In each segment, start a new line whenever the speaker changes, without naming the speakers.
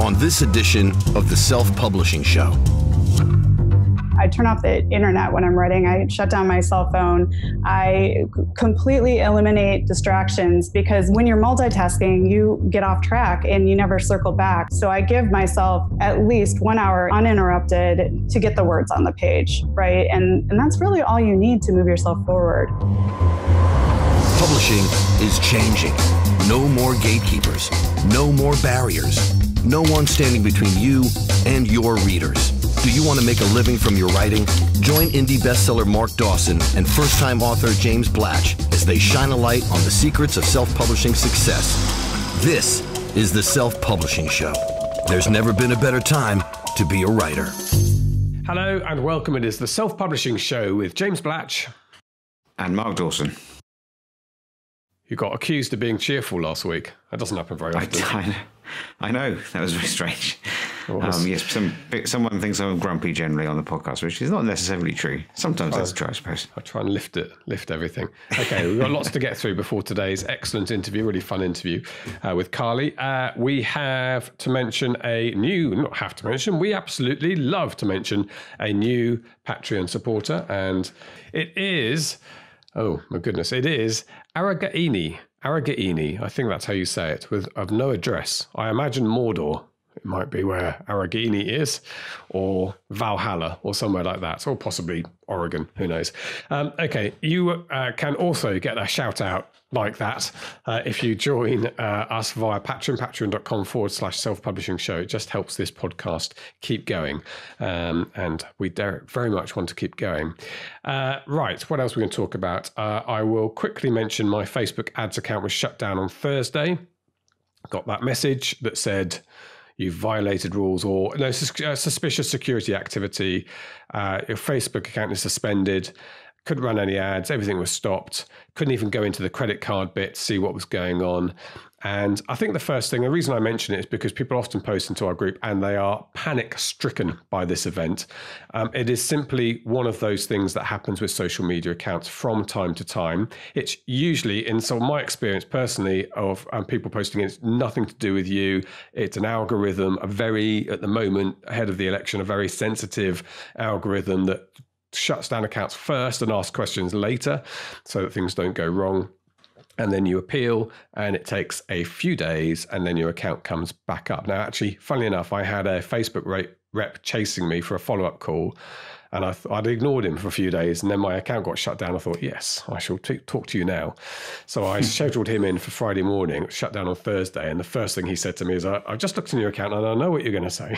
on this edition of the Self-Publishing Show.
I turn off the internet when I'm writing. I shut down my cell phone. I completely eliminate distractions because when you're multitasking, you get off track and you never circle back. So I give myself at least 1 hour uninterrupted to get the words on the page, right? And that's really all you need to move yourself forward.
Publishing is changing. No more gatekeepers. No more barriers. No one standing between you and your readers. Do you want to make a living from your writing? Join indie bestseller Mark Dawson and first-time author James Blatch as they shine a light on the secrets of self-publishing success. This is the Self-Publishing Show. There's never been a better time to be a writer.
Hello and welcome. It is the Self-Publishing Show with James Blatch
and Mark Dawson.
You got accused of being cheerful last week. That doesn't happen very often.
I know. That was very strange. Yes, someone thinks I'm grumpy generally on the podcast, which is not necessarily true. Sometimes that's true, I suppose.
I try and lift everything. Okay, we've got lots to get through before today's excellent interview, really fun interview with Kade. We have to mention we absolutely love to mention a new Patreon supporter, and it is, oh my goodness, it is Aragaini, I think that's how you say it, of no address. I imagine Mordor. It might be where Aragaini is, or Valhalla, or somewhere like that, or possibly Oregon, who knows. Okay, you can also get a shout out like that if you join us via patreon.com/self-publishing show. It just helps this podcast keep going, and we very much want to keep going. Right, what else are we going to talk about? I will quickly mention my Facebook ads account was shut down on Thursday. Got that message that said, you've violated rules or suspicious security activity. Your Facebook account is suspended. Couldn't run any ads. Everything was stopped. Couldn't even go into the credit card bit to see what was going on. And I think the reason I mention it is because people often post into our group and they are panic-stricken by this event. It is simply one of those things that happens with social media accounts from time to time. It's usually, in some of my experience personally, of people posting it's nothing to do with you. It's an algorithm, at the moment, ahead of the election, a very sensitive algorithm that shuts down accounts first and asks questions later so that things don't go wrong. And then you appeal and it takes a few days and then your account comes back up. Now, actually, funnily enough, I had a Facebook rep chasing me for a follow-up call and I'd ignored him for a few days and then my account got shut down. I thought, yes, I shall talk to you now. So I scheduled him in for Friday morning, shut down on Thursday. And the first thing he said to me is, I just looked in your account and I know what you're going to say.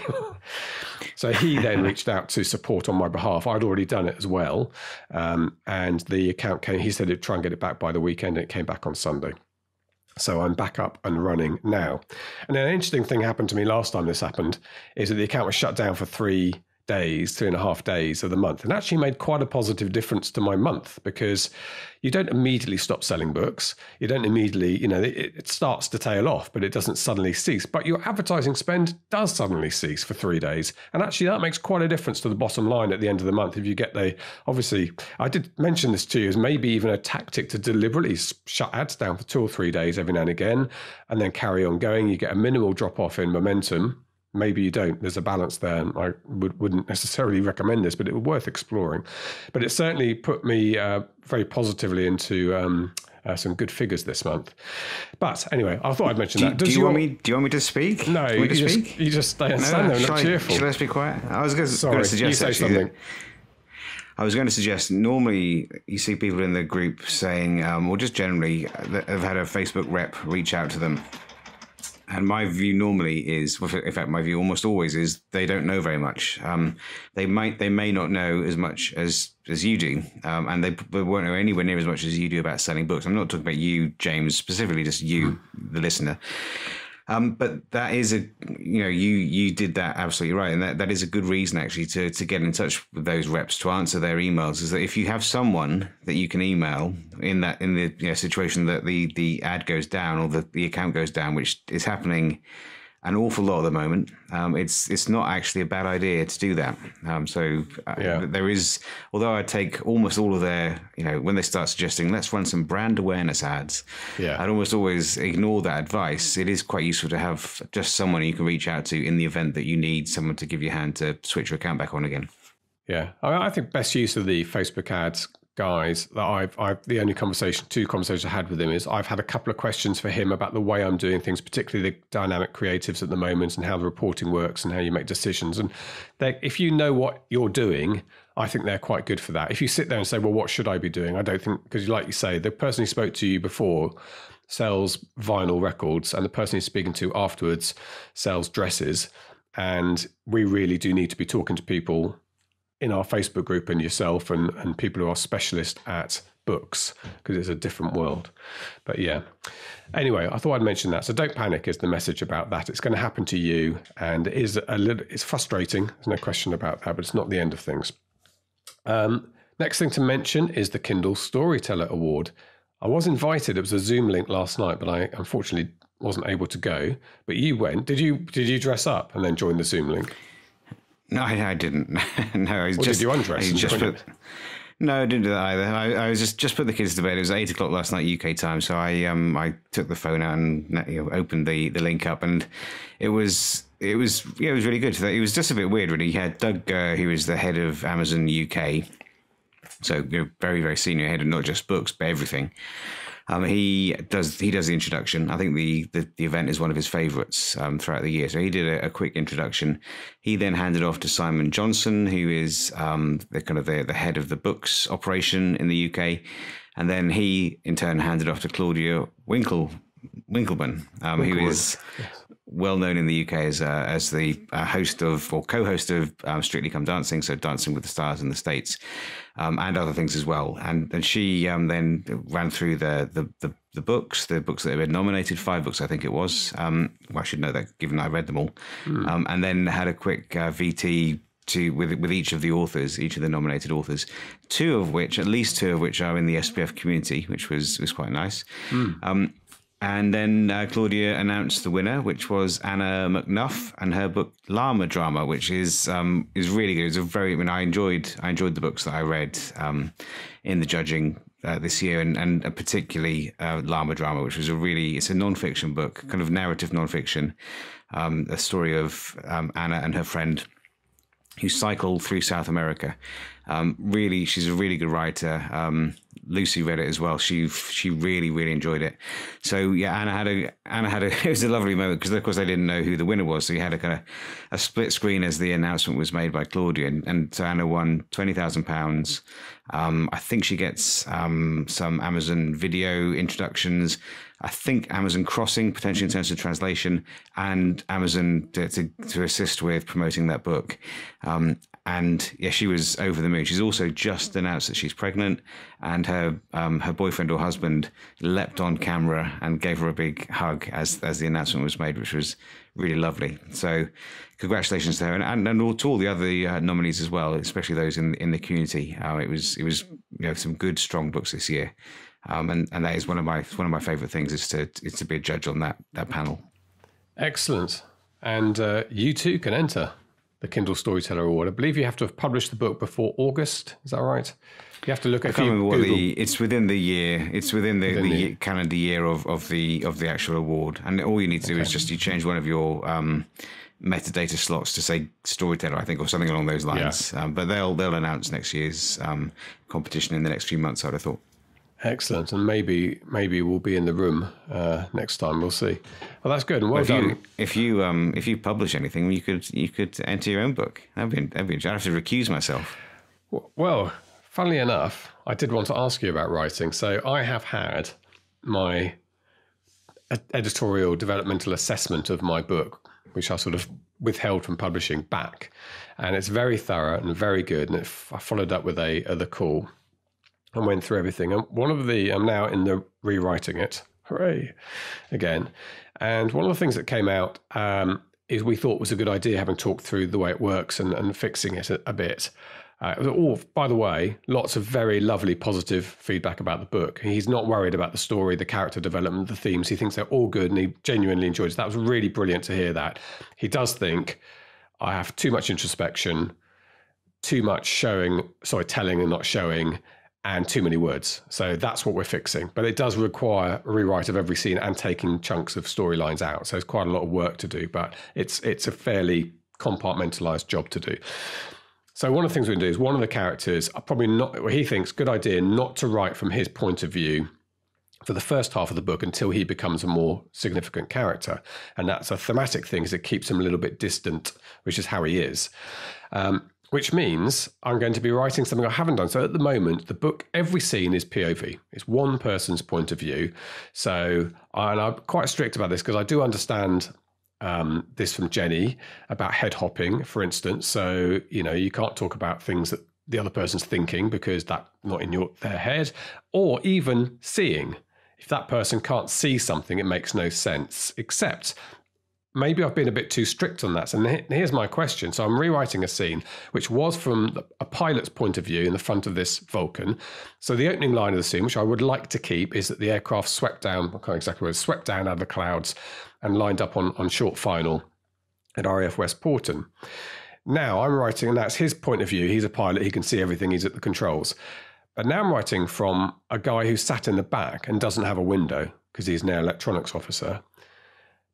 So he then reached out to support on my behalf. I'd already done it as well. And the account he said he'd try and get it back by the weekend and it came back on Sunday. So I'm back up and running now. And then an interesting thing happened to me last time this happened is that the account was shut down for 3.5 days of the month, and actually made quite a positive difference to my month because you don't immediately stop selling books. You don't immediately, it starts to tail off, but it doesn't suddenly cease. But your advertising spend does suddenly cease for 3 days. And actually that makes quite a difference to the bottom line at the end of the month. If you get obviously, I did mention this to you as maybe even a tactic to deliberately shut ads down for 2 or 3 days every now and again, and then carry on going. You get a minimal drop off in momentum. Maybe you don't. There's a balance there. And I wouldn't necessarily recommend this, but it was worth exploring. But it certainly put me very positively into some good figures this month. But anyway, I thought I'd mention that.
Do you want me to speak?
No, you just stay and stand there and look cheerful.
Should I be quiet? I was going to suggest
you say something.
I was going to suggest, normally you see people in the group saying, or just generally, have had a Facebook rep reach out to them. And my view normally is, in fact, my view almost always is they don't know very much. They may not know as much as you do, and they won't know anywhere near as much as you do about selling books. I'm not talking about you, James, specifically, just you, the listener. But that is you did that absolutely right. And that is a good reason actually to get in touch with those reps, to answer their emails, is that if you have someone that you can email in the situation that the ad goes down or the account goes down, which is happening an awful lot at the moment. It's not actually a bad idea to do that. There is, although I take almost all of their, when they start suggesting, let's run some brand awareness ads, I'd almost always ignore that advice. It is quite useful to have just someone you can reach out to in the event that you need someone to give you a hand to switch your account back on again. Yeah.
I think best use of the Facebook ads, guys, that I've the only two conversations I had with him is I've had a couple of questions for him about the way I'm doing things, particularly the dynamic creatives at the moment and how the reporting works and how you make decisions. And if you know what you're doing, I think they're quite good for that. If you sit there and say, well, what should I be doing? I don't think, because like you say, the person who spoke to you before sells vinyl records and the person he's speaking to afterwards sells dresses. And we really do need to be talking to people in our Facebook group and yourself and people who are specialists at books, because it's a different world. But yeah, anyway, I thought I'd mention that. So don't panic is the message about that. It's going to happen to you, and it's frustrating. There's no question about that, but it's not the end of things. Next thing to mention is the Kindle Storyteller Award. I was invited. It was a Zoom link last night, but I unfortunately wasn't able to go. But you went. Did you dress up and then join the Zoom link?
No, I didn't. No, I was
did you undress?
No, I didn't do that either. I was just put the kids to bed. It was 8 o'clock last night UK time, so I took the phone out and opened the link up, and it was really good. It was just a bit weird, really. He had Doug, who was the head of Amazon UK, so very, very senior head of not just books but everything. He does the introduction. I think the event is one of his favourites throughout the year. So he did a quick introduction. He then handed off to Simon Johnson, who is the head of the books operation in the UK, and then he in turn handed off to Claudia Winkleman, who is well known in the UK as the host of or co-host of Strictly Come Dancing, so Dancing with the Stars in the States, and other things as well. And she then ran through the books that have been nominated, 5 books I think it was. I should know that given I read them all, and then had a quick VT with each of the authors, each of the nominated authors, at least two of which are in the SPF community, which was quite nice. And then Claudia announced the winner, which was Anna McNuff and her book Llama Drama, which is really good. I enjoyed the books that I read in the judging this year, and particularly Llama Drama, which was it's a non-fiction book, kind of narrative non-fiction, a story of Anna and her friend who cycled through South America. She's a really good writer. Lucy read it as well. She really, really enjoyed it. So yeah, Anna had a it was a lovely moment because of course they didn't know who the winner was. So you had a kind of a split screen as the announcement was made by Claudia, and so Anna won £20,000. I think she gets some Amazon video introductions. I think Amazon Crossing, potentially in terms of translation, and Amazon to assist with promoting that book. And yeah, she was over the moon. She's also just announced that she's pregnant, and her boyfriend or husband leapt on camera and gave her a big hug as the announcement was made, which was really lovely. So congratulations to her, and to all the other nominees as well, especially those in the community. It was some good strong books this year, and that is one of my favourite things is to be a judge on that panel.
Excellent, and you too can enter the Kindle Storyteller Award. I believe you have to have published the book before August. Is that right? You have to look at. I can't remember what
it's within the year. It's within the calendar year of the actual award, and all you need to do is just you change one of your metadata slots to say Storyteller, I think, or something along those lines. Yeah. But they'll announce next year's competition in the next few months, I'd have thought.
Excellent, and maybe we'll be in the room next time. We'll see. Well, that's good. And well done.
If you publish anything, you could enter your own book. That'd be. I'd have to recuse myself.
Well, funnily enough, I did want to ask you about writing. So I have had my editorial developmental assessment of my book, which I sort of withheld from publishing back, and it's very thorough and very good. And I followed up with the call and went through everything. And I'm now in the rewriting it. Hooray! Again. And one of the things that came out is we thought was a good idea, having talked through the way it works and fixing it a bit, By the way, lots of very lovely positive feedback about the book. He's not worried about the story, the character development, the themes. He thinks they're all good and he genuinely enjoys it. That was really brilliant to hear that. He does think I have too much introspection, too much telling and not showing, and too many words. So that's what we're fixing. But it does require a rewrite of every scene and taking chunks of storylines out. So it's quite a lot of work to do, but it's a fairly compartmentalized job to do. So one of the things we can do is one of the characters are probably not, he thinks, good idea not to write from his point of view for the first half of the book until he becomes a more significant character. And that's a thematic thing, is it keeps him a little bit distant, which is how he is. Which means I'm going to be writing something I haven't done. So at the moment, the book, every scene is POV. It's one person's point of view. So, and I'm quite strict about this because I do understand this from Jenny about head hopping, for instance. So, you can't talk about things that the other person's thinking because that's not in their head, or even seeing. If that person can't see something, it makes no sense, except maybe I've been a bit too strict on that. So here's my question. So I'm rewriting a scene which was from a pilot's point of view in the front of this Vulcan. So the opening line of the scene, which I would like to keep, is that the aircraft swept down, I can't exactly remember, swept down out of the clouds and lined up on short final at RAF West Porton. Now I'm writing, and that's his point of view. He's a pilot. He can see everything. He's at the controls. But now I'm writing from a guy who's sat in the back and doesn't have a window because he's an air electronics officer.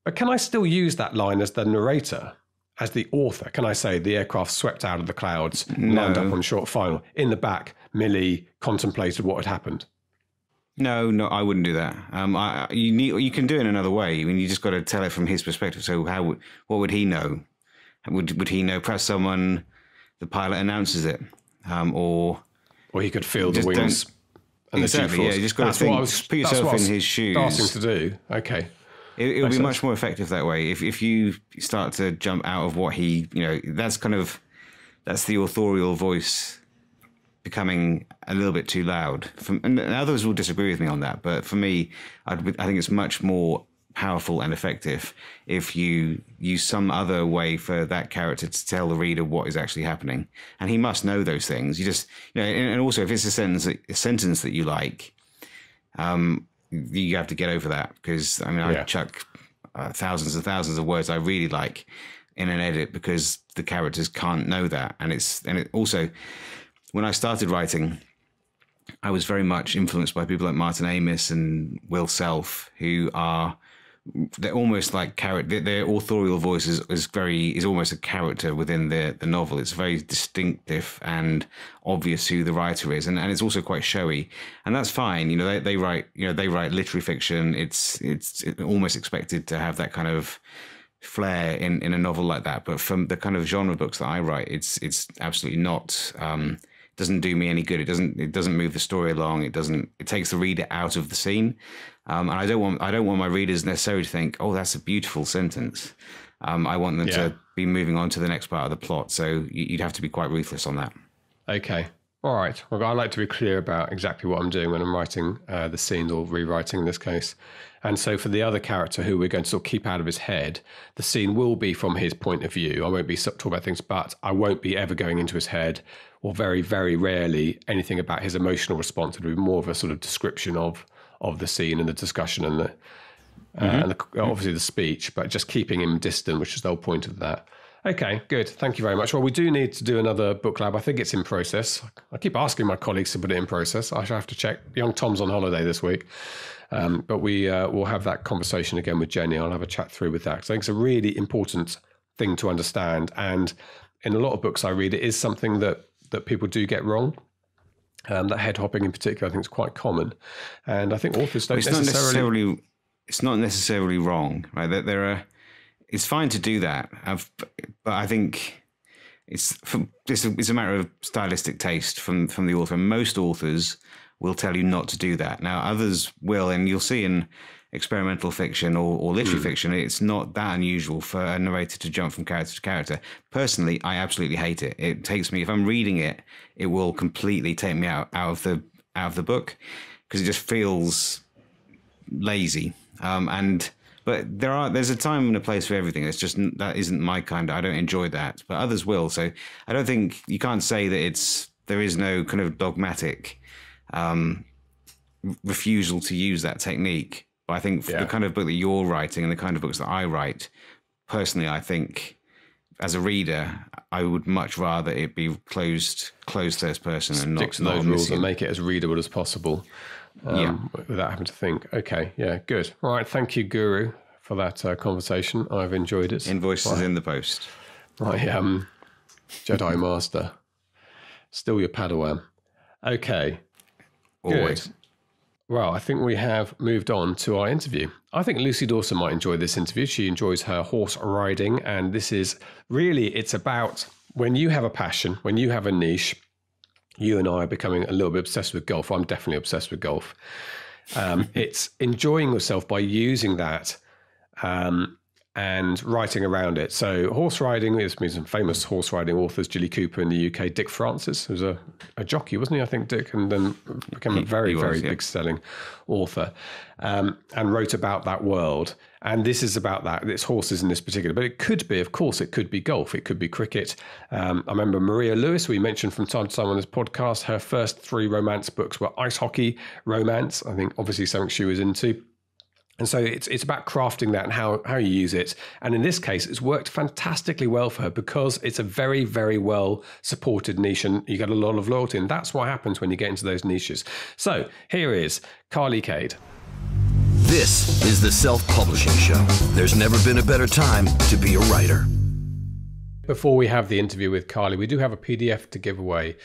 But can I still use that line as the narrator, as the author? Can I say the aircraft swept out of the clouds, lined up on short final? In the back, Millie contemplated what had happened.
No, I wouldn't do that. You can do it in another way. I mean, you just got to tell it from his perspective. So what would he know? Would he know? Perhaps the pilot announces it, or
he could feel the wings and
exactly.
the G-force.
Yeah, you just got to put yourself in his shoes.
Starting to do. Okay.
It would be much more effective that way. If you start to jump out of what he, that's the authorial voice becoming a little bit too loud. And others will disagree with me on that, but for me, I think it's much more powerful and effective if you use some other way for that character to tell the reader what is actually happening. And he must know those things. You just, and also if it's a sentence that you like, you have to get over that, because I chuck thousands and thousands of words I really like in an edit because the characters can't know that. And it also, when I started writing, I was very much influenced by people like Martin Amis and Will Self, who they're almost like their authorial voice is almost a character within the novel. It's very distinctive and obvious who the writer is, and it's also quite showy, and that's fine. They write literary fiction. It's almost expected to have that kind of flair in a novel like that. But from the kind of genre books that I write, it's absolutely not. Doesn't do me any good. It doesn't move the story along. It takes the reader out of the scene. And I don't want my readers necessarily to think, oh, that's a beautiful sentence. I want them to be moving on to the next part of the plot. So you'd have to be quite ruthless on that.
Okay. All right. Well, I like to be clear about exactly what I'm doing when I'm writing the scene, or rewriting in this case. And so for the other character who we're going to sort of keep out of his head, the scene will be from his point of view. I won't be talking about things, but I won't be ever going into his head, or very, very rarely anything about his emotional response. It'll be more of a sort of description of the scene and the discussion and obviously the speech, but just keeping him distant, which is the whole point of that. Okay, good. Thank you very much. Well, we do need to do another book lab. I think it's in process. I keep asking my colleagues to put it in process. I shall have to check. Young Tom's on holiday this week. But we will have that conversation again with Jenny. I'll have a chat through with that. So I think it's a really important thing to understand. And in a lot of books I read, it is something that people do get wrong. That head hopping in particular, I think, is quite common. And I think authors don't necessarily...
It's not necessarily wrong, right? It's fine to do that, but I think it's a matter of stylistic taste from the author. Most authors will tell you not to do that. Now, others will, and you'll see in experimental fiction or literary fiction, it's not that unusual for a narrator to jump from character to character. Personally, I absolutely hate it. It takes me, if I'm reading it, it will completely take me out of the book, because it just feels lazy. And But there's a time and a place for everything. It's just, that isn't my kind. I don't enjoy that, but others will. So I don't think, you can't say that there is no kind of dogmatic refusal to use that technique. But I think for the kind of book that you're writing and the kind of books that I write, personally, I think as a reader, I would much rather it be closed first person and
stick to those rules and make it as readable as possible. Without having to think. Okay, yeah, good. All right, thank you, Guru, for that conversation. I've enjoyed it.
Invoices in the post.
Right, Jedi Master. Still your Padawan. Okay,
Always.
Good. Well, I think we have moved on to our interview. I think Lucy Dawson might enjoy this interview. She enjoys her horse riding, and this is really, it's about when you have a passion, when you have a niche. You and I are becoming a little bit obsessed with golf. I'm definitely obsessed with golf. It's enjoying yourself by using that and writing around it. So horse riding, there's been some famous horse riding authors, Jilly Cooper in the UK, Dick Francis, who's a jockey, wasn't he? I think Dick, and then became a very big selling author and wrote about that world. And this is about that. It's horses in this particular, but it could be, of course, it could be golf. It could be cricket. I remember Maria Lewis, we mentioned from time to time on this podcast, her first 3 romance books were ice hockey romance. I think obviously something she was into. And so it's about crafting that and how you use it. And in this case, it's worked fantastically well for her because it's a very, very well supported niche and you get a lot of loyalty. And that's what happens when you get into those niches. So here is Carly Kade.
This is the Self-Publishing Show. There's never been a better time to be a writer.
Before we have the interview with Carly, we do have a PDF to give away.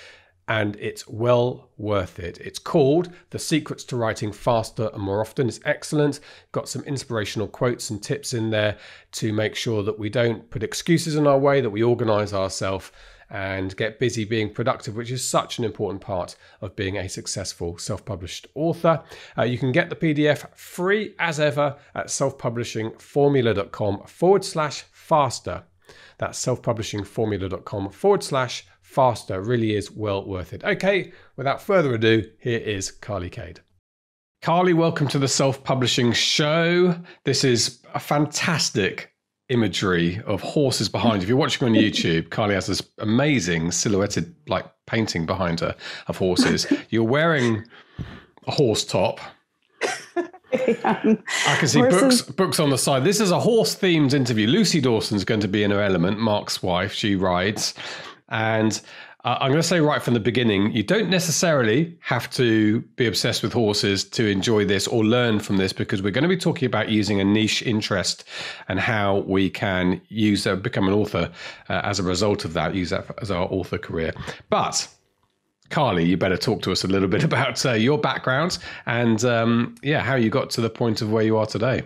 And it's well worth it. It's called The Secrets to Writing Faster and More Often. It's excellent. Got some inspirational quotes and tips in there to make sure that we don't put excuses in our way, that we organize ourselves and get busy being productive, which is such an important part of being a successful self-published author. You can get the PDF free as ever at selfpublishingformula.com/faster. That's selfpublishingformula.com/faster. Really is well worth it. Okay, without further ado, here is Carly Kade. Carly, welcome to the Self-Publishing Show. This is a fantastic imagery of horses behind you. If you're watching on YouTube, Carly has this amazing silhouetted like painting behind her of horses. You're wearing a horse top. I can see books on the side. This is a horse-themed interview. Lucy Dawson's going to be in her element, Mark's wife. She rides. And I'm going to say right from the beginning, you don't necessarily have to be obsessed with horses to enjoy this or learn from this, because we're going to be talking about using a niche interest and how we can become an author as a result of that, use that as our author career. But Carly, you better talk to us a little bit about your background and how you got to the point of where you are today.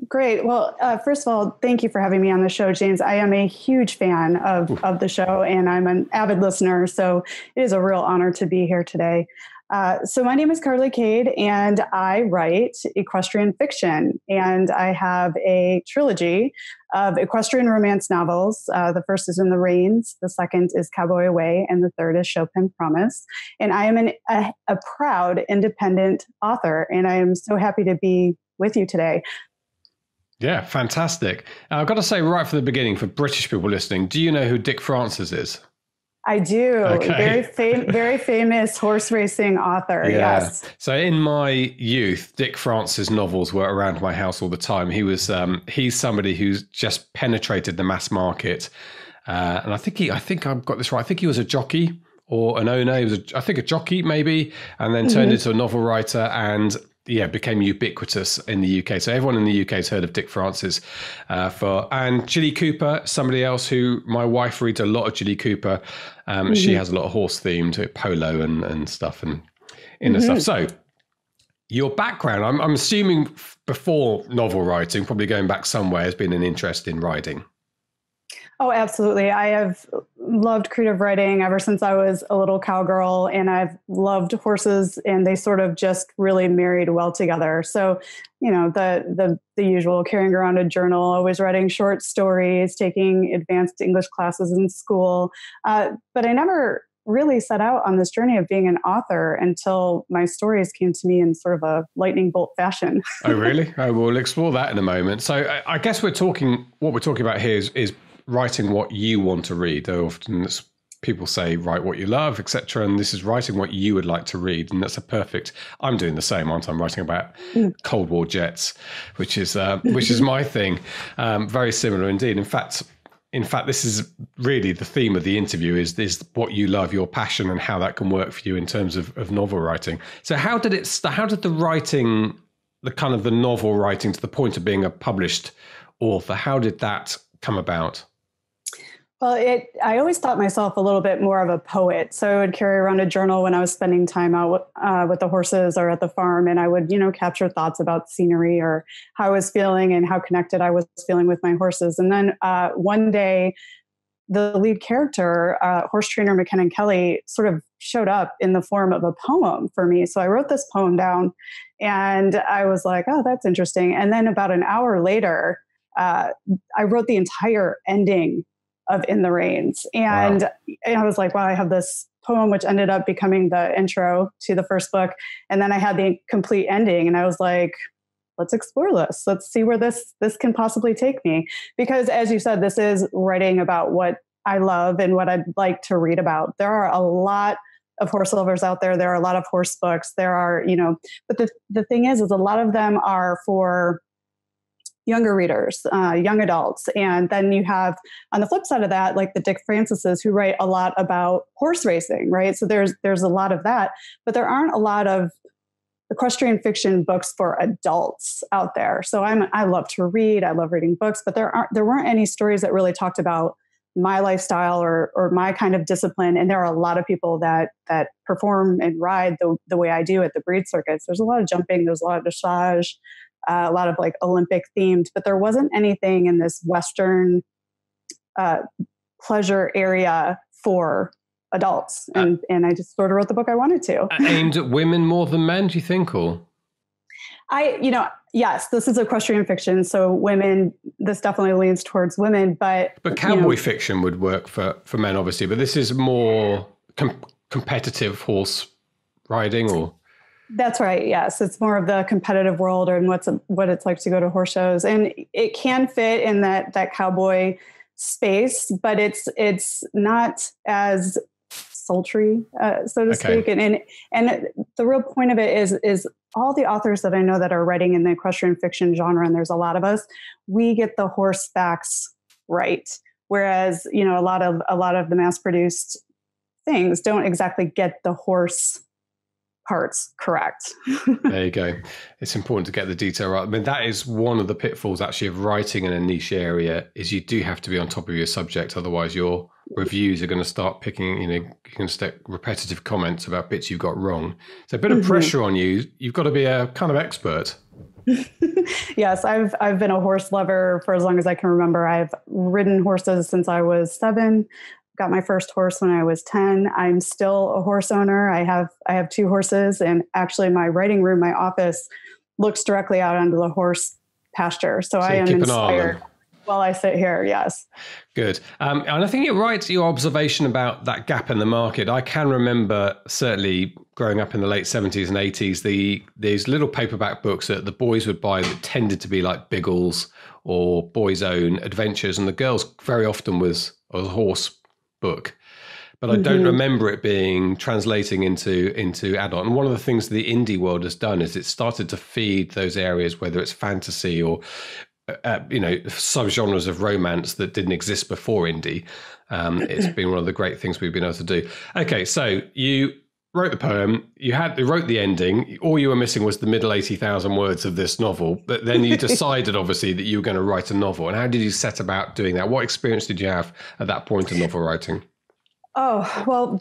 Great. Well, first of all, thank you for having me on the show, James. I am a huge fan of the show and I'm an avid listener. So it is a real honor to be here today. So my name is Carly Kade and I write equestrian fiction. And I have a trilogy of equestrian romance novels. The first is In the Reins, the second is Cowboy Away, and the third is Chopin Promise. And I am a proud independent author, and I am so happy to be with you today.
Yeah, fantastic. I've got to say right from the beginning, for British people listening, do you know who Dick Francis is?
I do.
Okay.
Very famous horse racing author.
Yeah.
Yes.
So in my youth, Dick Francis novels were around my house all the time. He's somebody who's just penetrated the mass market. And I think I've got this right. I think he was a jockey or an owner. He was a jockey maybe, and then turned into a novel writer and became ubiquitous in the UK. So everyone in the UK has heard of Dick Francis. And Jilly Cooper, somebody else who my wife reads a lot of Jilly Cooper. She has a lot of horse themed polo and stuff and stuff. So your background, I'm assuming before novel writing, probably going back somewhere, has been an interest in riding.
Oh, absolutely. I have loved creative writing ever since I was a little cowgirl, and I've loved horses, and they sort of just really married well together. So, the usual, carrying around a journal, always writing short stories, taking advanced English classes in school. But I never really set out on this journey of being an author until my stories came to me in sort of a lightning bolt fashion.
Oh, really? Oh, we'll explore that in a moment. So I guess what we're talking about here is writing what you want to read. Though often people say write what you love, etc. And this is writing what you would like to read. And that's I'm doing the same, aren't I? I'm writing about Cold War jets, which is my thing. Very similar indeed. In fact, this is really the theme of the interview is what you love, your passion, and how that can work for you in terms of novel writing. So how did the writing, the kind of the novel writing to the point of being a published author, how did that come about?
Well, I always thought myself a little bit more of a poet. So I would carry around a journal when I was spending time out with the horses or at the farm. And I would, capture thoughts about scenery or how I was feeling and how connected I was feeling with my horses. And then one day, the lead character, horse trainer McKinnon Kelly, sort of showed up in the form of a poem for me. So I wrote this poem down and I was like, oh, that's interesting. And then about an hour later, I wrote the entire ending of In the Reins. And, wow. And I was like, wow, I have this poem, which ended up becoming the intro to the first book. And then I had the complete ending. And I was like, let's explore this. Let's see where this can possibly take me. Because as you said, this is writing about what I love and what I'd like to read about. There are a lot of horse lovers out there. There are a lot of horse books. There are, but the thing is a lot of them are for younger readers, young adults. And then you have on the flip side of that, like the Dick Francises who write a lot about horse racing, right? So there's a lot of that, but there aren't a lot of equestrian fiction books for adults out there. So I love to read. I love reading books, but there weren't any stories that really talked about my lifestyle or my kind of discipline. And there are a lot of people that perform and ride the way I do at the breed circuits. There's a lot of jumping. There's a lot of dressage. A lot of like Olympic themed, but there wasn't anything in this Western pleasure area for adults. And I just sort of wrote the book I wanted to.
Aimed at women more than men, do you think? Or
yes, this is equestrian fiction. So women, this definitely leans towards women, but
cowboy fiction would work for men, obviously, but this is more competitive horse riding or...
That's right. Yes. It's more of the competitive world and what it's like to go to horse shows. And it can fit in that cowboy space, but it's not as sultry, so to speak. And the real point of it is all the authors that I know that are writing in the equestrian fiction genre, and there's a lot of us, we get the horse facts right. Whereas, a lot of the mass produced things don't exactly get the horse parts correct.
There you go. It's important to get the detail right. I mean, that is one of the pitfalls actually of writing in a niche area is you do have to be on top of your subject. Otherwise your reviews are going to start picking, you can stick repetitive comments about bits you've got wrong. So a bit of pressure on you. You've got to be a kind of expert.
Yes, I've been a horse lover for as long as I can remember. I've ridden horses since I was 7. Got my first horse when I was 10. I'm still a horse owner. I have 2 horses, and actually my writing room, my office, looks directly out onto the horse pasture. So I am inspired while I sit here. Yes.
Good. And I think you're right, your observation about that gap in the market. I can remember certainly growing up in the late 70s and 80s, these little paperback books that the boys would buy that tended to be like Biggles or Boys' Own Adventures. And the girls very often was a horse book, but I don't remember it being translating into adult. And one of the things the indie world has done is it started to feed those areas, whether it's fantasy or subgenres of romance that didn't exist before indie. It's been one of the great things we've been able to do. Okay, so you wrote the poem, you wrote the ending. All you were missing was the middle 80,000 words of this novel. But then you decided, obviously, that you were going to write a novel. And how did you set about doing that? What experience did you have at that point in novel writing?
Oh, well,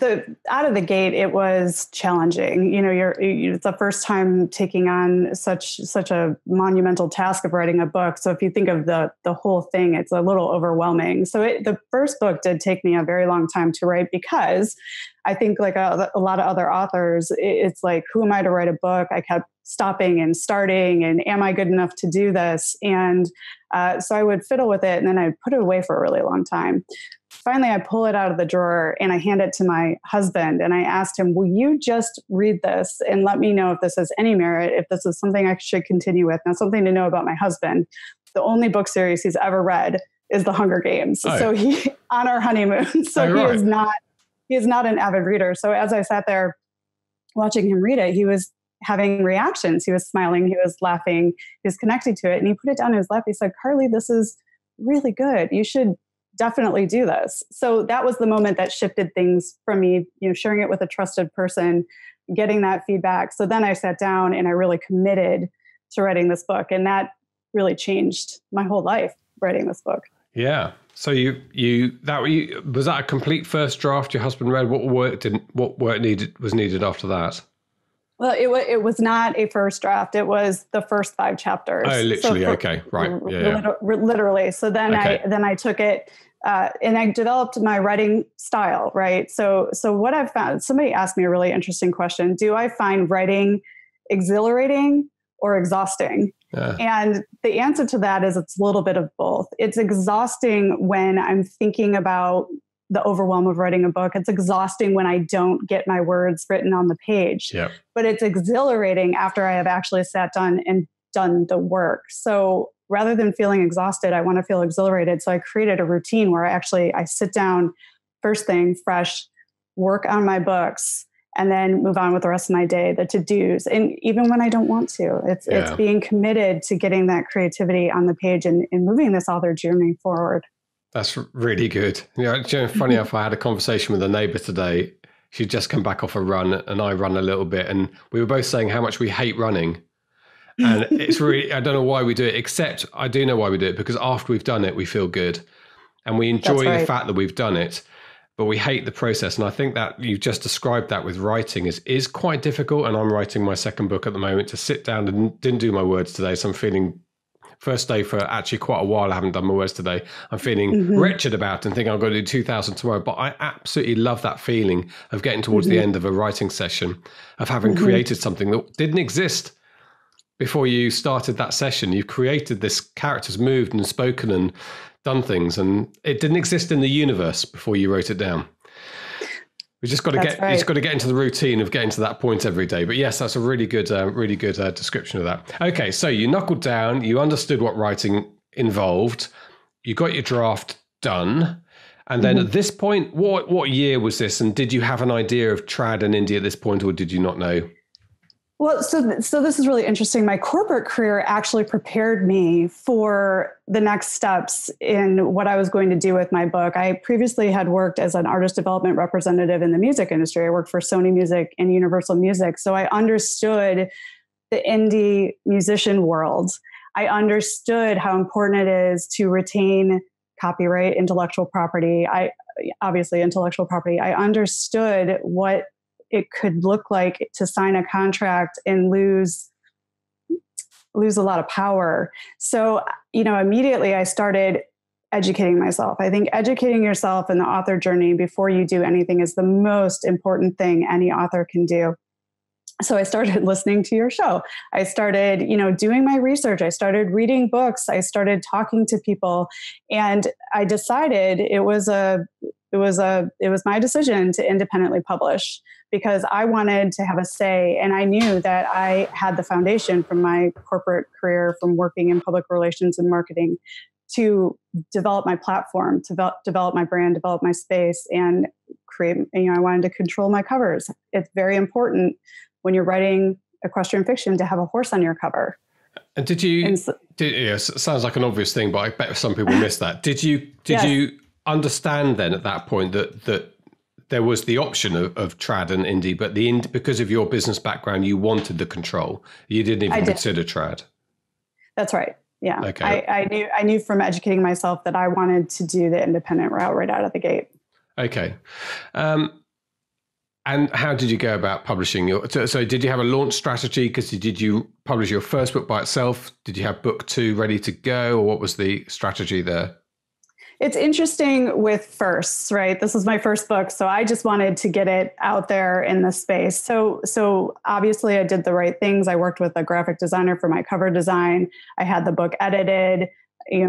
out of the gate, it was challenging. It's the first time taking on such a monumental task of writing a book. So if you think of the whole thing, it's a little overwhelming. So the first book did take me a very long time to write because I think like a lot of other authors, it's like, who am I to write a book? I kept stopping and starting, and am I good enough to do this? And so I would fiddle with it, and then I'd put it away for a really long time. finally I pull it out of the drawer and I hand it to my husband. And I asked him, will you just read this and let me know if this has any merit, if this is something I should continue with? Now, something to know about my husband, the only book series he's ever read is The Hunger Games.
Oh.
So he, on our honeymoon, so
right.
he is not an avid reader. So as I sat there watching him read it, he was having reactions. He was smiling, he was laughing, he was connecting to it. And he put it down in his lap. He said, Carly, this is really good. You should definitely do this. So that was the moment that shifted things from me, sharing it with a trusted person, getting that feedback. So then I sat down and I really committed to writing this book. And that really changed my whole life, writing this book.
Yeah. So was that a complete first draft your husband read? What work was needed after that?
Well, it was not a first draft. It was the first 5 chapters.
Oh, literally. Okay. Right. Yeah.
Literally. So then I took it and I developed my writing style. Right. So what I've found, somebody asked me a really interesting question. Do I find writing exhilarating or exhausting? Yeah. And the answer to that is it's a little bit of both. It's exhausting when I'm thinking about the overwhelm of writing a book. It's exhausting when I don't get my words written on the page. Yep. But it's exhilarating after I have actually sat down and done the work. So rather than feeling exhausted, I want to feel exhilarated. So I created a routine where I sit down first thing, fresh, work on my books, and then move on with the rest of my day, the to-dos. And even when I don't want to, it's being committed to getting that creativity on the page and moving this author journey forward.
That's really good. Funny enough, I had a conversation with a neighbor today. She'd just come back off a run and I run a little bit. And we were both saying how much we hate running. And it's really, I don't know why we do it, except I do know why we do it, because after we've done it, we feel good. And we enjoy the fact that we've done it, but we hate the process. And I think that you just described that with writing is quite difficult. And I'm writing my second book at the moment, to sit down and didn't do my words today. So I'm feeling, first day for actually quite a while, I haven't done my words today. I'm feeling wretched about it and thinking I've got to do 2,000 tomorrow. But I absolutely love that feeling of getting towards the end of a writing session, of having created something that didn't exist before you started that session. You've created this, character's moved and spoken and done things, and it didn't exist in the universe before you wrote it down. We just got to get into the routine of getting to that point every day. But yes, that's a really good description of that. Okay, so you knuckled down, you understood what writing involved, you got your draft done, and then at this point, what year was this? And did you have an idea of trad and indie at this point, or did you not know?
Well, so this is really interesting. My corporate career actually prepared me for the next steps in what I was going to do with my book. I previously had worked as an artist development representative in the music industry. I worked for Sony Music and Universal Music. So I understood the indie musician world. I understood how important it is to retain copyright, intellectual property. Intellectual property. I understood what it could look like to sign a contract and lose a lot of power. So, immediately I started educating myself. I think educating yourself in the author journey before you do anything is the most important thing any author can do. So I started listening to your show. I started, doing my research. I started reading books. I started talking to people, and I decided it was my decision to independently publish, because I wanted to have a say. And I knew that I had the foundation from my corporate career, from working in public relations and marketing, to develop my platform, to develop my brand, develop my space, and create, I wanted to control my covers. It's very important when you're writing equestrian fiction to have a horse on your cover.
And it sounds like an obvious thing, but I bet some people miss that. Did you understand then at that point that there was the option of trad and indie, but because of your business background, you wanted the control. You didn't even consider trad. That's right. Yeah. Okay.
I knew from educating myself that I wanted to do the independent route right out of the gate.
Okay. And how did you go about publishing so did you have a launch strategy? Because did you publish your first book by itself? Did you have book 2 ready to go, or what was the strategy there?
It's interesting with firsts, right? This is my first book, so I just wanted to get it out there in the space. So obviously I did the right things. I worked with a graphic designer for my cover design. I had the book edited.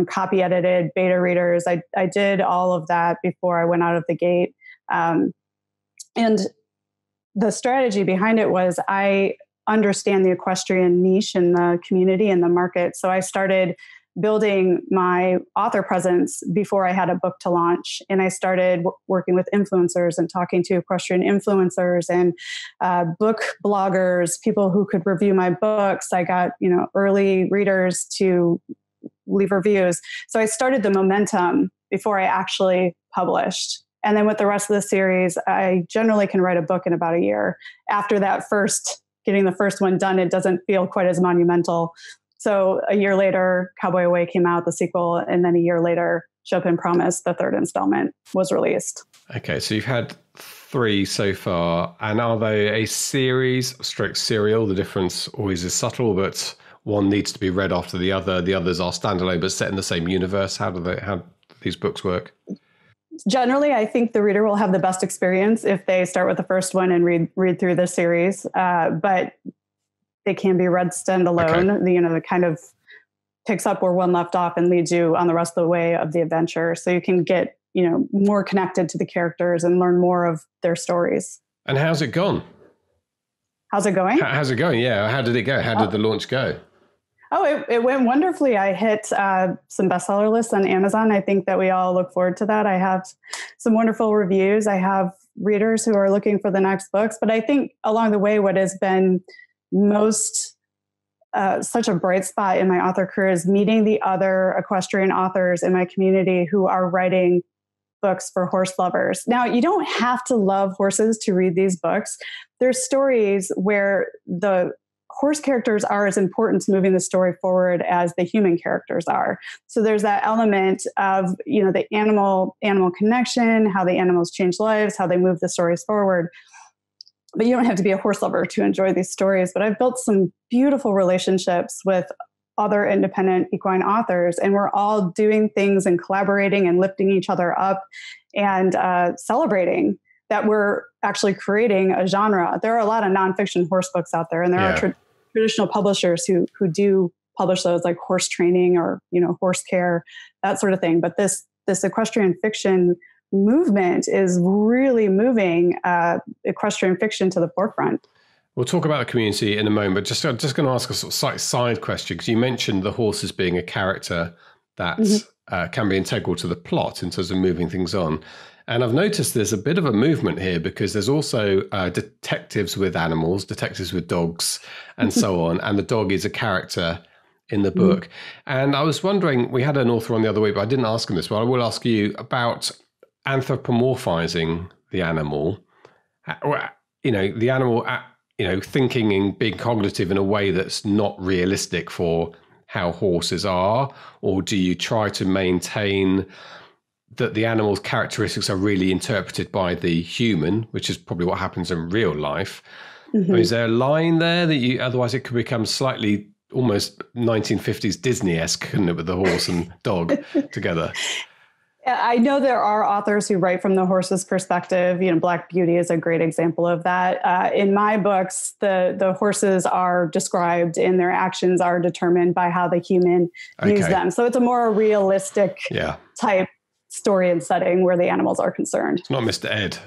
copy edited beta readers. I did all of that before I went out of the gate. And the strategy behind it was I understand the equestrian niche in the community and the market. So I started building my author presence before I had a book to launch. And I started working with influencers and talking to equestrian influencers and book bloggers, people who could review my books. I got, early readers to leave reviews. So I started the momentum before I actually published. And then with the rest of the series, I generally can write a book in about a year. After that getting the first one done, it doesn't feel quite as monumental. So a year later, Cowboy Away came out, the sequel, and then a year later, Show Up and Promise, the third installment, was released.
Okay, so you've had 3 so far, and are they a series, strict serial? The difference always is subtle, but one needs to be read after the other. The others are standalone, but set in the same universe. How do these books work?
Generally, I think the reader will have the best experience if they start with the first one and read through the series. But they can be read standalone. Okay. It kind of picks up where one left off and leads you on the rest of the way of the adventure. So you can get, more connected to the characters and learn more of their stories.
And how's it gone?
How's it going?
How's it going? Yeah. How did it go? How did the launch go?
Oh, it went wonderfully. I hit some bestseller lists on Amazon. I think that we all look forward to that. I have some wonderful reviews. I have readers who are looking for the next books. But I think along the way, what has been most such a bright spot in my author career is meeting the other equestrian authors in my community who are writing books for horse lovers. Now, you don't have to love horses to read these books. There's stories where the horse characters are as important to moving the story forward as the human characters are. So there's that element of, the animal connection, how the animals change lives, how they move the stories forward. But you don't have to be a horse lover to enjoy these stories. But I've built some beautiful relationships with other independent equine authors, and we're all doing things and collaborating and lifting each other up and celebrating that we're actually creating a genre. There are a lot of nonfiction horse books out there, and there are traditional publishers who do publish those, like Horse Training or Horse Care, that sort of thing. But this equestrian fiction movement is really moving equestrian fiction to the forefront.
We'll talk about the community in a moment, but just going to ask a sort of slight side question, because you mentioned the horses being a character that can be integral to the plot in terms of moving things on. And I've noticed there's a bit of a movement here because there's also detectives with animals, detectives with dogs, and so on. And the dog is a character in the book. And I was wondering, we had an author on the other week, but I didn't ask him this, but I will ask you about anthropomorphizing the animal. The animal, thinking and being cognitive in a way that's not realistic for how horses are, or do you try to maintain that the animal's characteristics are really interpreted by the human, which is probably what happens in real life? Is there a line there that otherwise it could become slightly almost 1950s Disney-esque, couldn't it, with the horse and dog together?
I know there are authors who write from the horse's perspective. Black Beauty is a great example of that. In my books, the horses are described and their actions are determined by how the human views them. So it's a more realistic type story and setting where the animals are concerned.
It's not Mr. Ed.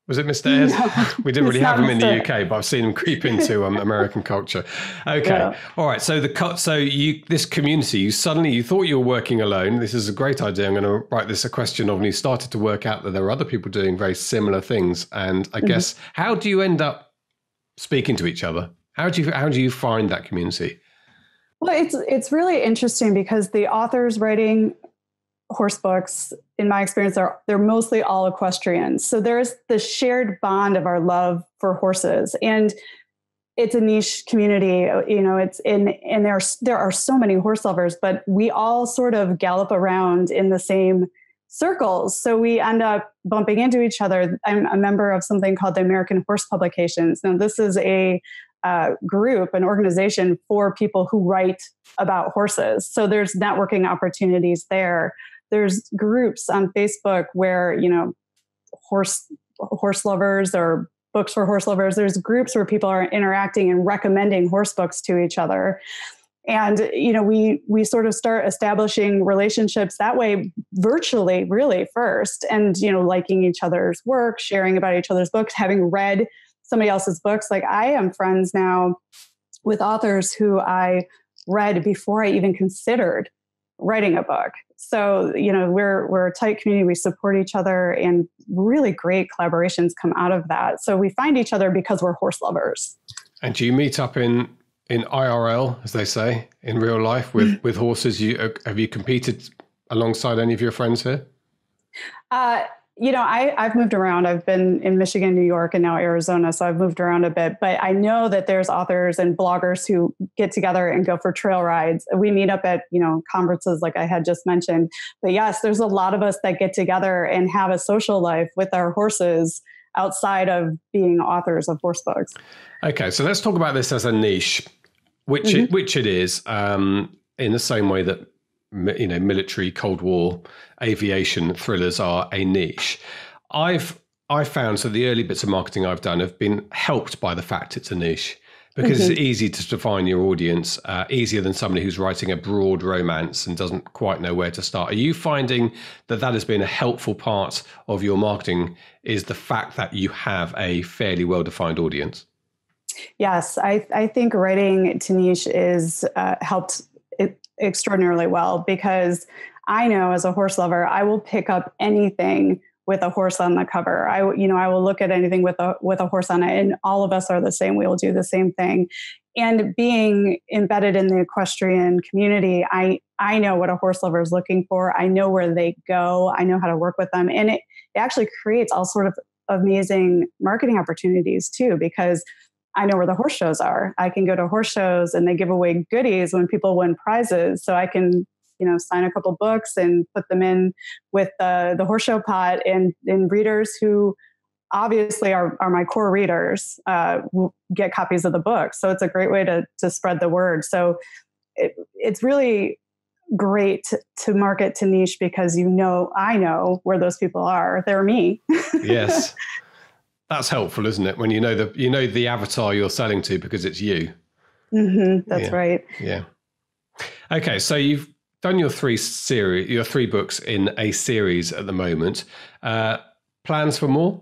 Was it Mr. Ed?
No,
we didn't really have him in the UK, but I've seen him creep into American culture. Okay. Yeah. All right. So this community, you thought you were working alone. This is a great idea. I'm going to write this a question of, and you started to work out that there are other people doing very similar things. And I guess, how do you end up speaking to each other? How do you find that community?
Well, it's really interesting because the authors writing horse books, in my experience, they're mostly all equestrians. So there's the shared bond of our love for horses, and it's a niche community. And there are so many horse lovers, but we all sort of gallop around in the same circles. So we end up bumping into each other. I'm a member of something called the American Horse Publications. Now, this is a group, an organization for people who write about horses. So there's networking opportunities there. There's groups on Facebook where, horse lovers or books for horse lovers. There's groups where people are interacting and recommending horse books to each other. And, we sort of start establishing relationships that way, virtually, really first. And, liking each other's work, sharing about each other's books, having read somebody else's books. Like, I am friends now with authors who I read before I even considered writing a book. So, we're a tight community. We support each other, and really great collaborations come out of that. So we find each other because we're horse lovers. And
do you meet up in IRL, as they say, in real life with horses? Have you competed alongside any of your friends here?
I've moved around. I've been in Michigan, New York, and now Arizona. So I've moved around a bit, but I know that there's authors and bloggers who get together and go for trail rides. We meet up at, conferences like I had just mentioned. But yes, there's a lot of us that get together and have a social life with our horses outside of being authors of horse books.
Okay, so let's talk about this as a niche, which it is, in the same way that military, Cold War, aviation thrillers are a niche. I've found, so the early bits of marketing I've done have been helped by the fact it's a niche, because it's easy to define your audience, easier than somebody who's writing a broad romance and doesn't quite know where to start. Are you finding that has been a helpful part of your marketing, is the fact that you have a fairly well-defined audience?
Yes, I think writing to niche is helped extraordinarily well, because I know as a horse lover, I will pick up anything with a horse on the cover. I will look at anything with a horse on it, and all of us are the same. We will do the same thing. And being embedded in the equestrian community, I know what a horse lover is looking for. I know where they go. I know how to work with them. And it actually creates all sort of amazing marketing opportunities too, because I know where the horse shows are. I can go to horse shows and they give away goodies when people win prizes. So I can, sign a couple books and put them in with the horse show pot, and readers who obviously are my core readers will get copies of the book. So it's a great way to spread the word. So it's really great to market to niche, because I know where those people are. They're me.
Yes. That's helpful, isn't it? When you know the avatar you're selling to, because it's you.
That's right.
Yeah. Okay, so you've done your three books in a series at the moment. Plans for more?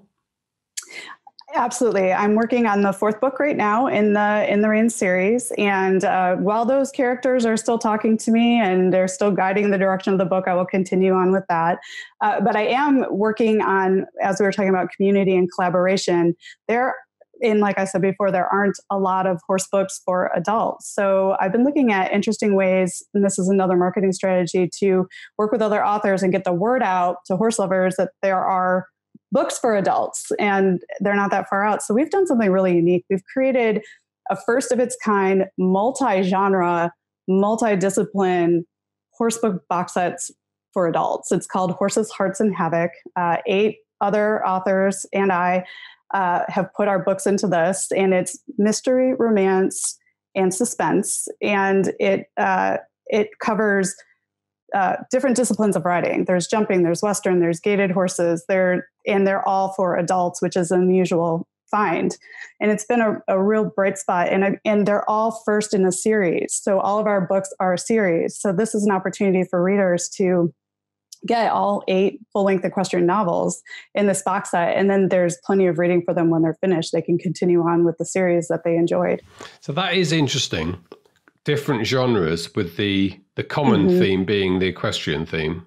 Absolutely. I'm working on the fourth book right now in the Rain series. And while those characters are still talking to me and they're still guiding the direction of the book, I will continue on with that. But I am working on, as we were talking about community and collaboration, like I said before, there aren't a lot of horse books for adults. So I've been looking at interesting ways, and this is another marketing strategy, to work with other authors and get the word out to horse lovers that there are books for adults, and they're not that far out. So we've done something really unique. We've created a first of its kind, multi-genre, multi-discipline horse book box sets for adults. It's called Horses, Hearts, and Havoc. 8 other authors and I have put our books into this, and it's mystery, romance, and suspense. And it covers different disciplines of riding. There's jumping, there's Western, there's gaited horses. They're all for adults, which is an unusual find. And it's been a real bright spot. And they're all first in a series. So all of our books are a series. So this is an opportunity for readers to get all 8 full-length equestrian novels in this box set. And then there's plenty of reading for them when they're finished. They can continue on with the series that they enjoyed.
So that is interesting. Different genres, with the common theme being the equestrian theme.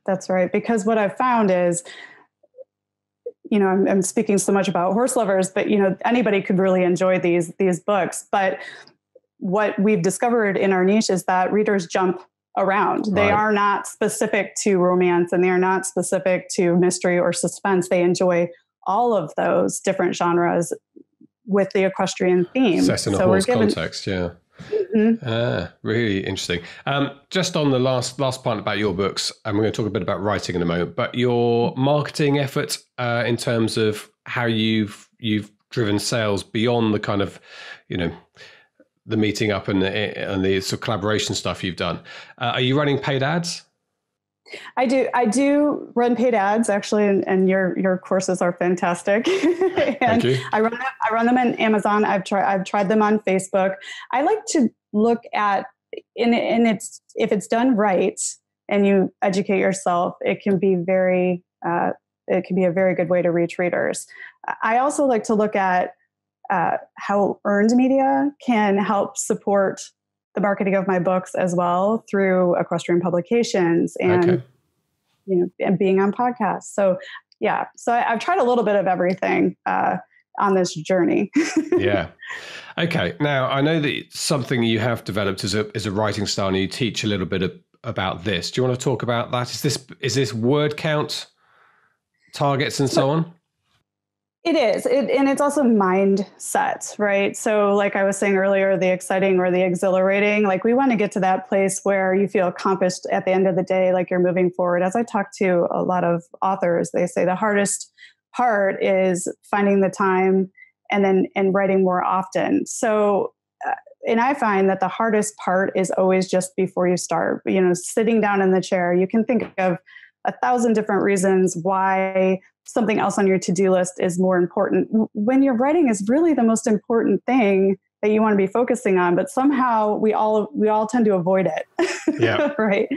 That's right. Because what I've found is, I'm speaking so much about horse lovers, but anybody could really enjoy these books. But what we've discovered in our niche is that readers jump around. They are not specific to romance, and they are not specific to mystery or suspense. They enjoy all of those different genres with the equestrian theme.
Set in a horse context, yeah. Really interesting. Just on the last part about your books, and we're going to talk a bit about writing in a moment, but your marketing effort in terms of how you've driven sales beyond the kind of, the meeting up and the sort of collaboration stuff you've done. Are you running paid ads?
I do run paid ads actually, and your courses are fantastic. And
Thank you.
I run them on Amazon. I've tried them on Facebook. I like to look at if it's done right and you educate yourself, it can be a very good way to reach readers. I also like to look at how earned media can help support the marketing of my books as well through equestrian publications and, and being on podcasts. So I've tried a little bit of everything on this journey.
Yeah. Okay. Now I know that something you have developed is a writing style, and you teach a little bit about this. Do you want to talk about that? Is this word count targets and so on?
It is. And it's also mindset, right? So like I was saying earlier, the exciting or the exhilarating, like we want to get to that place where you feel accomplished at the end of the day, like you're moving forward. As I talk to a lot of authors, they say the hardest part is finding the time and writing more often. So, and I find that the hardest part is always just before you start, sitting down in the chair. You can think of 1,000 different reasons why something else on your to-do list is more important when your writing is really the most important thing that you want to be focusing on, but somehow we all tend to avoid it.
Yeah.
Right.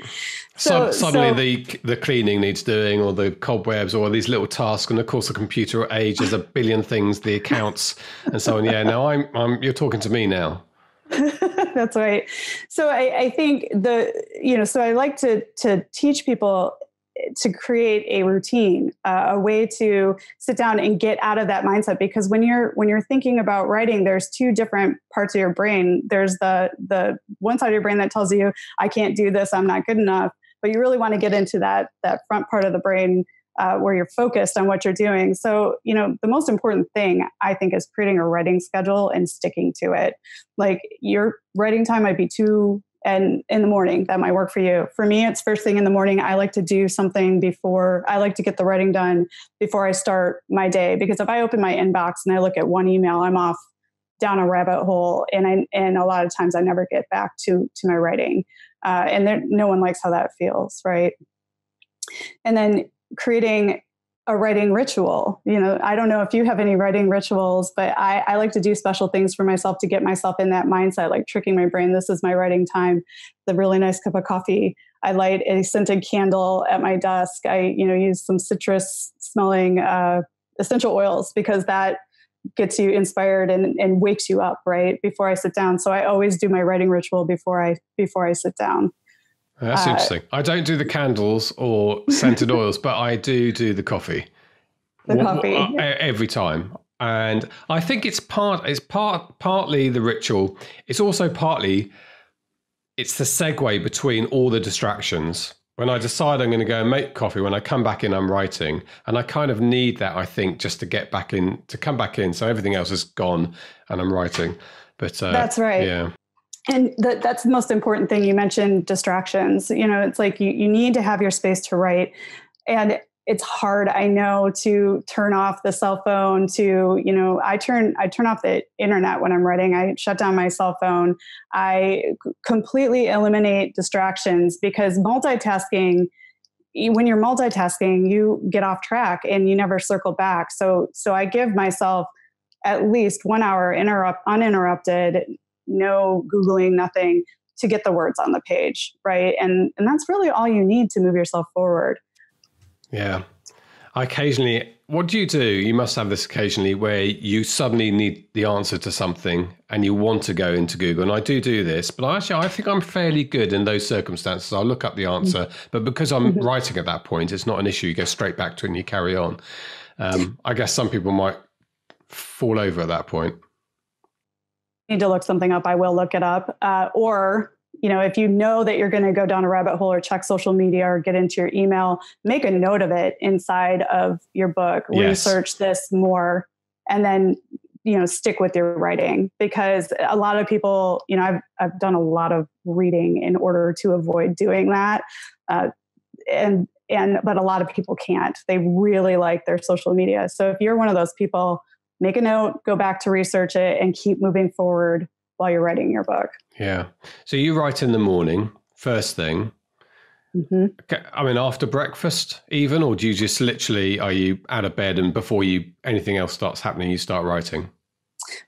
Suddenly the cleaning needs doing, or the cobwebs, or these little tasks. And of course the computer age is a billion things, the accounts and so on. Yeah. Now you're talking to me now.
That's right. So I think so I like to teach people to create a routine, a way to sit down and get out of that mindset. Because when you're thinking about writing, there's two different parts of your brain. There's the one side of your brain that tells you, I can't do this, I'm not good enough. But you really want to get into that front part of the brain where you're focused on what you're doing. So, the most important thing I think is creating a writing schedule and sticking to it. Like your writing time might be 2 and in the morning, that might work for you. For me, it's first thing in the morning. I like to do something I like to get the writing done before I start my day. Because if I open my inbox and I look at one email, I'm off down a rabbit hole. And a lot of times I never get back to my writing. And no one likes how that feels, right? And then creating a writing ritual. I don't know if you have any writing rituals, but I like to do special things for myself to get myself in that mindset, like tricking my brain. This is my writing time. The really nice cup of coffee. I light a scented candle at my desk. I, use some citrus smelling essential oils, because that gets you inspired and wakes you up right before I sit down. So I always do my writing ritual before I sit down.
That's interesting. I don't do the candles or scented oils, but I do the coffee. Every time. And I think it's partly the ritual. It's also partly, it's the segue between all the distractions. When I decide I'm going to go and make coffee, when I come back in, I'm writing. And I kind of need that, I think, just to get back in, to come back in. So everything else is gone and I'm writing. But that's right. Yeah.
And that's the most important thing. You mentioned distractions. It's like you need to have your space to write. And it's hard, I know, to turn off the cell phone, I turn off the internet when I'm writing. I shut down my cell phone. I completely eliminate distractions, because multitasking, when you're multitasking, you get off track and you never circle back. So I give myself at least 1 hour uninterrupted, no Googling, nothing, to get the words on the page, right? And that's really all you need to move yourself forward.
Yeah. What do? You must have this occasionally where you suddenly need the answer to something and you want to go into Google. And I do this, but I think I'm fairly good in those circumstances. I'll look up the answer, but because I'm writing at that point, it's not an issue. You go straight back to it and you carry on. I guess some people might fall over at that point.
Need to look something up, I will look it up. Or, if you know that you're going to go down a rabbit hole or check social media or get into your email, make a note of it inside of your book, research this more, and then, stick with your writing. Because a lot of people, I've done a lot of reading in order to avoid doing that. But a lot of people can't. They really like their social media. So if you're one of those people, make a note, go back to research it, and keep moving forward while you're writing your book.
Yeah. So you write in the morning, first thing. Okay. I mean, after breakfast even, or do you just literally, are you out of bed and before anything else starts happening, you start writing?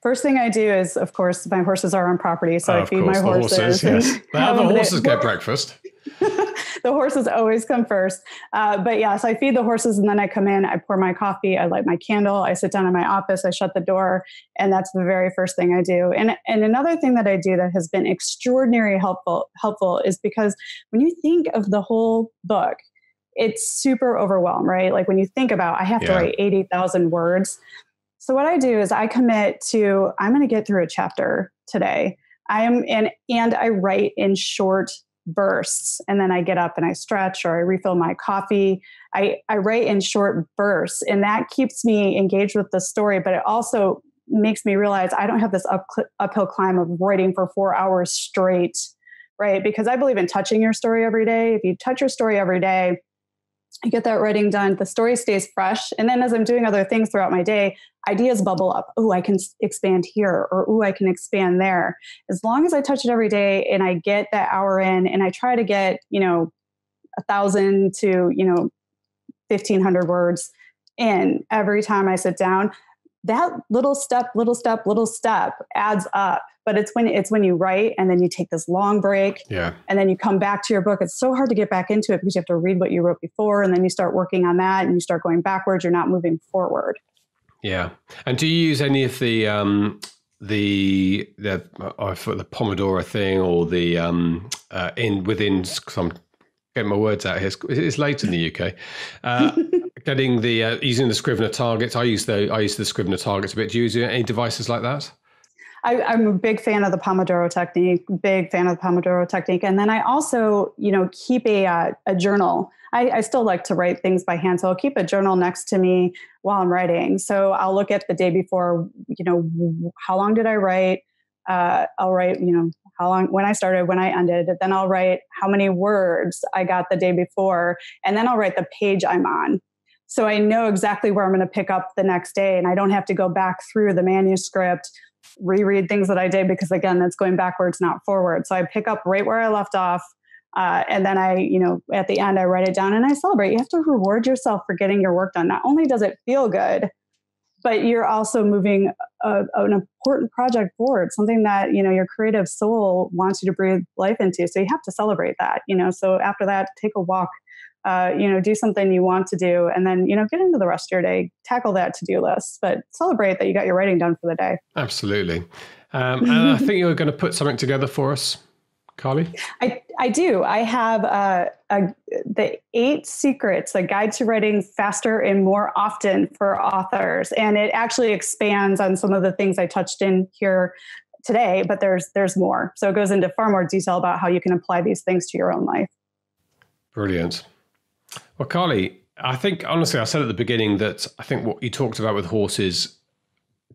First thing I do is, of course, my horses are on property, so I feed my horses.
Yes. The horses get breakfast.
The horses always come first. But yeah, so I feed the horses and then I come in, I pour my coffee, I light my candle, I sit down in my office, I shut the door, and that's the very first thing I do. And another thing that I do that has been extraordinarily helpful is because when you think of the whole book, it's super overwhelmed, right? Like when you think about, I have to write 80,000 words. So what I do is I commit to, I'm going to get through a chapter today. And I write in short bursts, and then I get up and I stretch or I refill my coffee. I write in short bursts, and that keeps me engaged with the story, but it also makes me realize I don't have this uphill climb of writing for 4 hours straight, right? Because I believe in touching your story every day. If you touch your story every day, you get that writing done, the story stays fresh. And then as I'm doing other things throughout my day, ideas bubble up. Oh, I can expand here, or oh, I can expand there. As long as I touch it every day and I get that hour in, and I try to get, 1,000 to, 1,500 words in every time I sit down, that little step adds up. But it's when you write and then you take this long break and then you come back to your book. It's so hard to get back into it because you have to read what you wrote before, and then you start working on that and you start going backwards. You're not moving forward. Yeah.
And do you use any of the Pomodoro thing, or the within some, getting my words out here, it's late in the UK, getting the using the Scrivener targets? I use the Scrivener targets a bit. Do you use any devices like that?
I'm a big fan of the Pomodoro technique. And then I also, keep a journal. I still like to write things by hand. So I'll keep a journal next to me while I'm writing. So I'll look at the day before, how long did I write? I'll write, how long, when I started, when I ended. Then I'll write how many words I got the day before. And then I'll write the page I'm on. So I know exactly where I'm going to pick up the next day. And I don't have to go back through the manuscript, reread things that I did, because again, that's going backwards, not forward. So I pick up right where I left off. And then I, at the end, I write it down and I celebrate. You have to reward yourself for getting your work done. Not only does it feel good, but you're also moving an important project forward, something that, your creative soul wants you to breathe life into. So you have to celebrate that, so after that, take a walk, do something you want to do, and then, get into the rest of your day, tackle that to-do list, but celebrate that you got your writing done for the day. Absolutely. And I think you're going to put something together for us, Carly? I do. I have the 8 Secrets, a guide to writing faster and more often for authors. And it actually expands on some of the things I touched in here today, but there's more. So it goes into far more detail about how you can apply these things to your own life. Brilliant. Well, Carly, I think, honestly, I said at the beginning that I think what you talked about with horses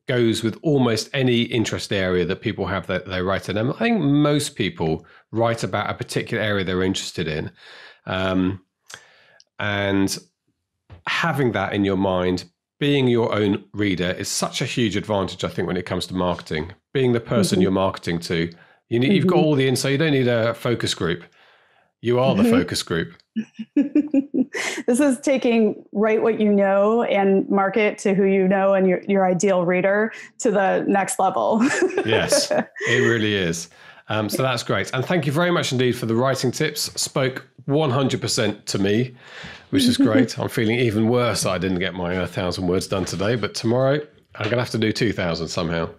goes with almost any interest area that people have that they write in. I think most people write about a particular area they're interested in. And having that in your mind, being your own reader, is such a huge advantage, I think, when it comes to marketing. Being the person you're marketing to, you've got all the insight. You don't need a focus group. You are the focus group. This is taking write what you know and market to who you know and your ideal reader to the next level. Yes, it really is. So that's great. And thank you very much indeed for the writing tips. Spoke 100% to me, which is great. I'm feeling even worse that I didn't get my 1,000 words done today, but tomorrow I'm going to have to do 2,000 somehow.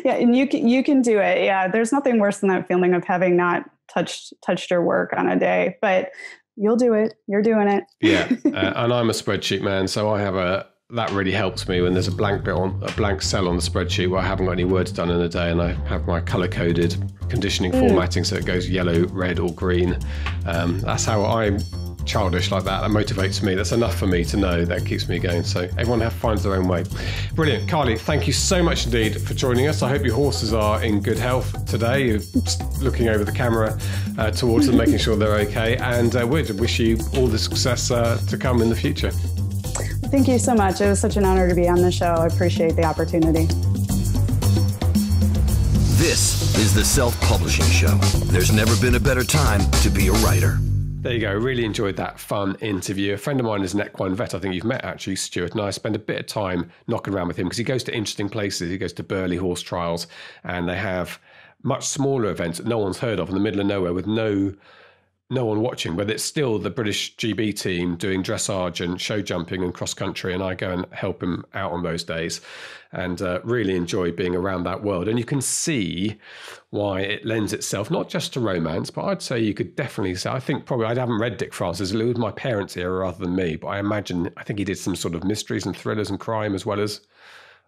Yeah, and you can do it. Yeah, there's nothing worse than that feeling of having not touched your work on a day, but you'll do it. You're doing it. Yeah, and I'm a spreadsheet man, so I have that really helps me when there's a blank cell on the spreadsheet where I haven't got any words done in a day, and I have my color-coded conditioning formatting so it goes yellow, red, or green. That's how I'm childish like that. That motivates me. That's enough for me to know. That keeps me going. So everyone finds their own way. Brilliant. Carly, thank you so much indeed for joining us. I hope your horses are in good health today. You're looking over the camera towards them, making sure they're okay. And we wish you all the success to come in the future. Thank you so much. It was such an honor to be on the show. I appreciate the opportunity.
This is the Self-Publishing Show. There's never been a better time to be a writer.
There you go. Really enjoyed that fun interview. A friend of mine is an equine vet. I think you've met, actually, Stuart, and I spend a bit of time knocking around with him because he goes to interesting places. He goes to Burley horse trials, and they have much smaller events that no one's heard of in the middle of nowhere with no one watching, but it's still the British GB team doing dressage and show jumping and cross country, and I go and help him out on those days and really enjoy being around that world. And you can see why it lends itself not just to romance, but I'd say you could definitely say, I think probably I haven't read Dick Francis, it was my parents' era rather than me, but I think he did some sort of mysteries and thrillers and crime as well as,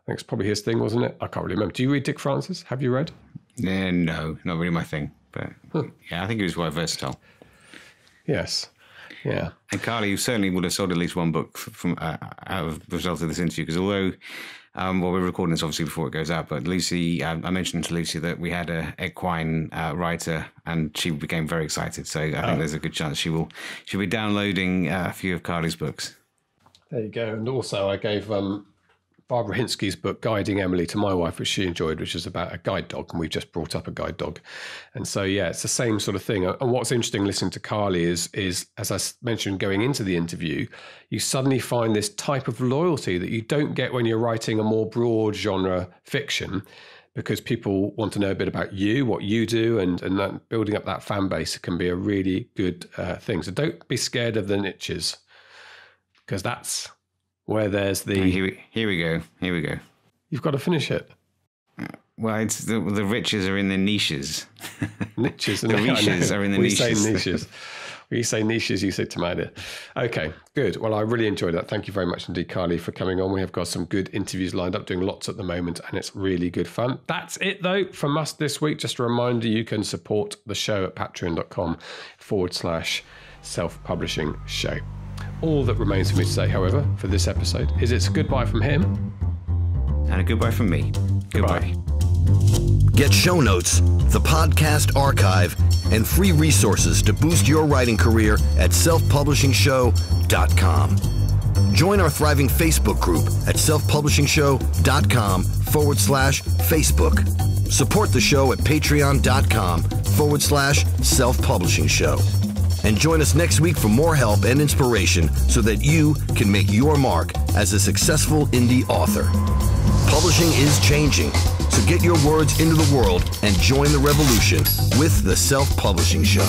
I think it's probably his thing, wasn't it? I can't really remember. Do you read Dick Francis? Have you read?
No, not really my thing, but yeah, I think he was quite versatile.
Yes. Yeah.
And Carly, you certainly would have sold at least one book from out of the result of this interview, because although, we're recording this obviously before it goes out, but Lucy, I mentioned to Lucy that we had a equine writer, and she became very excited. So I think there's a good chance she'll be downloading a few of Carly's books.
There you go. And also I gave Barbara Hinsky's book, Guiding Emily, to my wife, which she enjoyed, which is about a guide dog. And we've just brought up a guide dog. And so, yeah, it's the same sort of thing. And what's interesting listening to Carly is, as I mentioned going into the interview, you suddenly find this type of loyalty that you don't get when you're writing a more broad genre fiction, because people want to know a bit about you, what you do, and that building up that fan base can be a really good thing. So don't be scared of the niches, because that's where there's the...
Here we go.
You've got to finish it.
Well, it's the riches are in the niches.
Niches.
The riches are in the niches.
We say niches. We say niches, you say tomato. Okay, good. Well, I really enjoyed that. Thank you very much indeed, Carly, for coming on. We have got some good interviews lined up, doing lots at the moment, and it's really good fun. That's it, though, from us this week. Just a reminder, you can support the show at patreon.com/self-publishing show. All that remains for me to say, however, for this episode is it's a goodbye from him.
And a goodbye from me. Goodbye.
Get show notes, the podcast archive, and free resources to boost your writing career at selfpublishingshow.com. Join our thriving Facebook group at selfpublishingshow.com/Facebook. Support the show at patreon.com/selfpublishing show. And join us next week for more help and inspiration so that you can make your mark as a successful indie author. Publishing is changing, so get your words into the world and join the revolution with the Self-Publishing Show.